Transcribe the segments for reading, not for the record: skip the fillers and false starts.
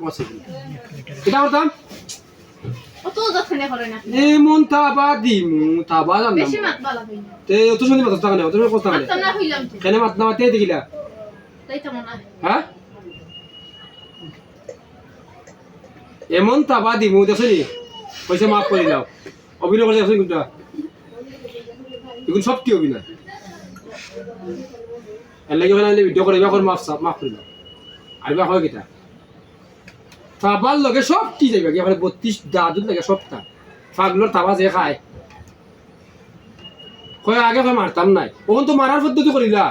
আছে এটা করতাম অত যত্ন করে না এমন তাবা দিমু তাবা জানলাম বেশি মাত বালা হই না তে অত শুনি মাথা টাকা নেই অত কথা নেই মাত না হইলাম তো কেন মাত না মাতে দেখিলা তাই তো মনে হয় হ্যাঁ এমন তাবা দিমু দেখনি পয়সা মাফ করে দাও অভিনয় করে দেখনি কোনটা এগুলো সব কি অভিনয় এর লাগে ওখানে ভিডিও করে এখন মাফ করে দাও আর বা হয় কিটা তাবার লগে সব কি যাইবা কি এখানে 32 দাদুর লাগে সবটা পাগলোর তাবা যে খায় কয় আগে কয় মারতাম নাই ওখান তো মারার পদ্ধতি করিলা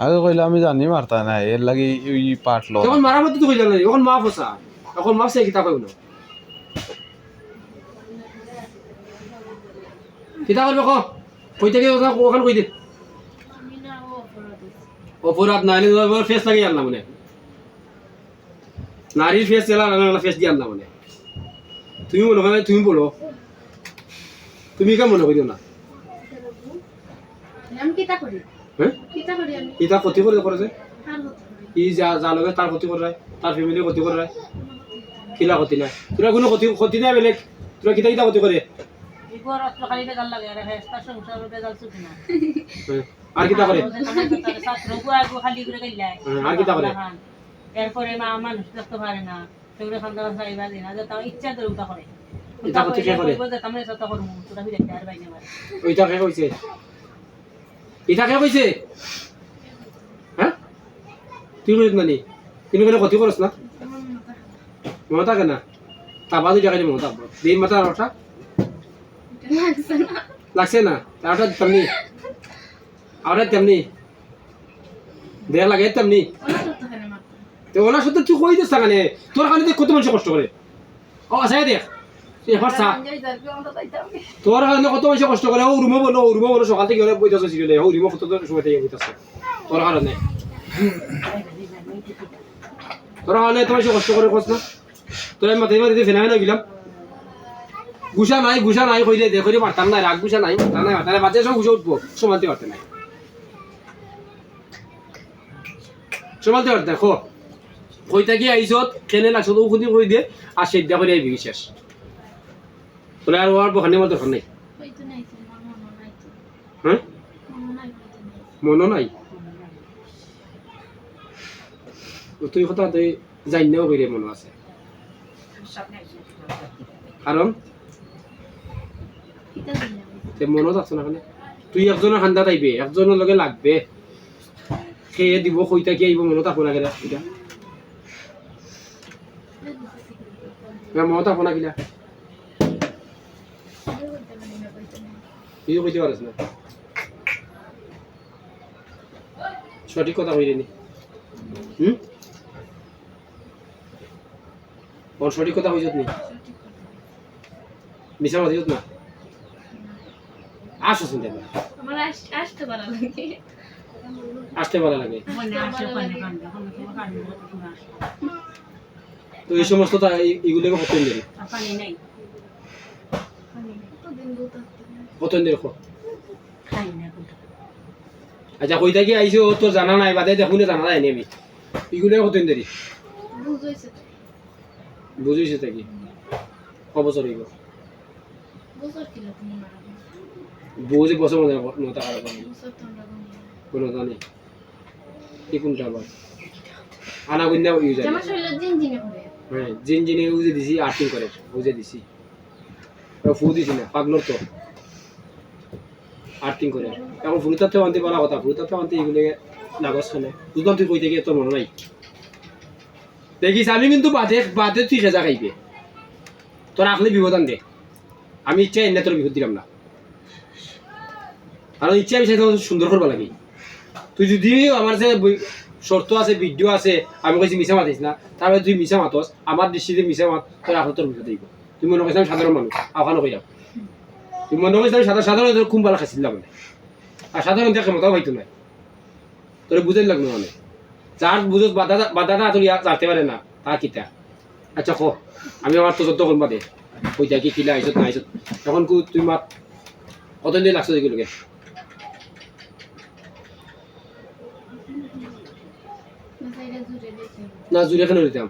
আগে কইলে আমি জানি মারতা না এর লাগি ওই পাট লো তখন মারার পদ্ধতি কইলা না এখন মাফ হসা এখন মাফ সে কিতা কইলো কিতা করবে কো কইতে গিয়ে ওখানে কই দে আমি না ও অপরাধ না হলে ফেস লাগিয়ে আনলাম মনে নারীর ফেস এলা না ফেস দিয়ে আনলাম মনে তুমি মনে হয় তুমি বলো তুমি কেমন মনে করিও না আমি কিতা করি হ্যাঁ কিতা করি আমি ইটা ক্ষতি করে যে আর হতো ই যা লগে তার ক্ষতি করে তার ফ্যামিলির ক্ষতি করে কিলা ক্ষতি নাই তোরা কোনো ক্ষতি নাই বেলেগ তোরা কিতা কিতা ক্ষতি করে ইগোর অত্রকালি বেজাল লাগে আর হেস্তা সংসারের বেজাল চুকি না আর কিতা করে ছাত্র গুয়া খালি করে গেলাই আর কিতা করে এরপরে মা মানুষ দেখতে পারে না সেগুলো খান্দা খাইবা দিনা যে তাও ইচ্ছা করে উঠা করে এটা ক্ষতি কে করে আমরা যত করবো তোরা ফিরে আর বাইনে মারে ওইটা কে কইছে এটা কে কইছে হ্যাঁ তুই কইছ না নি কিন্তু কোনো ক্ষতি করছ না মমতা কেনা তাবা দুই টাকা মমতা দিন মাথা ওঠা লাগছে না লাগছে না তারটা তেমনি আরে তেমনি দেয়া লাগে তেমনি ওলা তো খানে মাত তো ওনার সাথে তুই কই দিস টাকা নে তোর কারণে কত মানুষ কষ্ট করে ও আচ্ছা দেখ এবার চা যাই যাবি আমরা যাইতাম তোর কারণে কত মানুষ কষ্ট করে ও রুমে বলো সকাল থেকে ওরা বইতাছে ছিল ও রুমে কত সময় থেকে বইতাছে তোর কারণে তোর কারণে এত মানুষ কষ্ট করে কষ্ট না তোর আমি মাথায় মাথায় ফেনা ফেনা গেলাম গুছা নাই কইলে দেখো পারতাম না রাগ গুছা নাই মাথা বাজে সব গুছা উঠবো সমালতে পারতে নাই সমালতে পারতে দেখো কইতা কি আইসত কেনে লাগছো তো খুদি কই দে আর সেদ্ধা করে আইবি শেষ তোরা আর ওর বখানে মতো দরকার নাই হইতো নাই তো মন নাই তো হ্যাঁ মন নাই হইতো নাই মনো নাই তুই কথা তুই জানিও কইরে মনো আছে কারণ কিতা দিলাম তে মনত আছে না খানে তুই একজনের খান্দা আইবে একজনের লগে লাগবে খেয়ে দিব কইতা কি আইব মনত আপনা গেলা এটা মনত আপনা গিলা তুইও কইতে পারিস না সঠিক কথা কইলে নি ওর সঠিক কথা কইছত নি মিছা কথা কইছত না আসো শুনতে আমার আসতে পারা লাগে আসতে ভালো লাগে মনে আসে পানি কান্দে কোনো কান্দে না তো এই সমস্ত এইগুলোকে কত দিন পানি নাই তো দিন দুটো কত দিন দেখো খাই না কিন্তু আচ্ছা কইতা কি আইছো তোর জানা নাই বাদে দেখুনে জানা নাই আমি এইগুলো কত দিন দেরি বুঝাইছে বুঝিছে তাকি অবসর হইব বুঝার কি লোক মনে রাখে বুঝে বসে মনে নতা খারাপ বুঝার তো আমরা কোনো জানি কি কোনটা আবার আনা গুন্না ইউজ জামা শরীরে জিন জিনে করে হ্যাঁ জিনে উজে দিছি আর্টিং করে উজে দিছি ফু দিছি না পাগলর তো আর্টিং করে এখন ফুলতাতে আনতে বলা কথা ফুলতাতে আনতে এগুলো লাগস খানে বুঝলাম তুই কই থেকে তোর মনে নাই দেখিস আমি কিন্তু বাদে তুই খেজা খাইবে তোর আসলে বিপদ আন দে আমি ইচ্ছা এনে তোর বিপদ দিলাম না কারণ ইচ্ছা আমি সেটা সুন্দর করবা লাগে তুই যদি আমার যে শর্ত আছে ভিডিও আছে আমি কইছি মিছা মাতিস না তাহলে তুই মিছা মাতস আমার দৃষ্টিতে মিছা মাত তোর আসলে তোর বিপদ দিব তুই মনে করছিস আমি সাধারণ মানুষ আওখানো কইলাম তুই মনে করছিস আমি সাধারণ কুম্বালা খাইছিলাম মানে আর সাধারণ দেখে মতাও হয়তো নাই তোর বুঝাই লাগলো মানে যার বুঝত বাধাটা তুই জানতে পারে না তা কিতা আচ্ছা কো আমি আমার তো যত করবা দে কইতা কি কিলা আইছত না আইছত তখন তুই মাত কতদিন লাগছো এগুলোকে জুড়ে দিয়েছে না জুড়ে কেন দিতাম